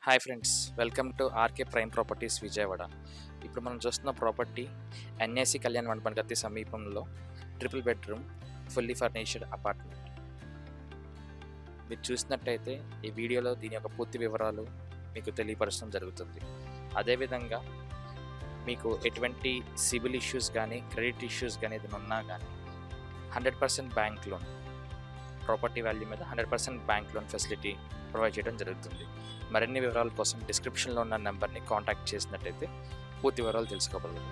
Hi friends, welcome to RK prime properties Vijayawada. ఇప్పుడు మనం చూస్తున్న ప్రాపర్టీ ఎన్ఏసి కళ్యాణ్ మండపం గతి సమీపంలో triple bedroom fully furnished apartment. మీరు చూసినట్టయితే ఈ వీడియోలో దీని యొక్క పూర్తి వివరాలు మీకు తెలియపరచడం జరుగుతుంది. అదేవిధంగా మీకు ఎటువంటి సిబిల్ ఇష్యూస్ కానీ క్రెడిట్ ఇష్యూస్ కానీ ఏదైనా ఉన్నా కానీ 100% బ్యాంక్ లోన్, ప్రాపర్టీ వాల్యూ మీద 100% బ్యాంక్ లోన్ ఫెసిలిటీ ప్రొవైడ్ చేయడం జరుగుతుంది. మరిన్ని వివరాల కోసం డిస్క్రిప్షన్లో ఉన్న నెంబర్ని కాంటాక్ట్ చేసినట్టయితే పూర్తి వివరాలు తెలుసుకోగలరు.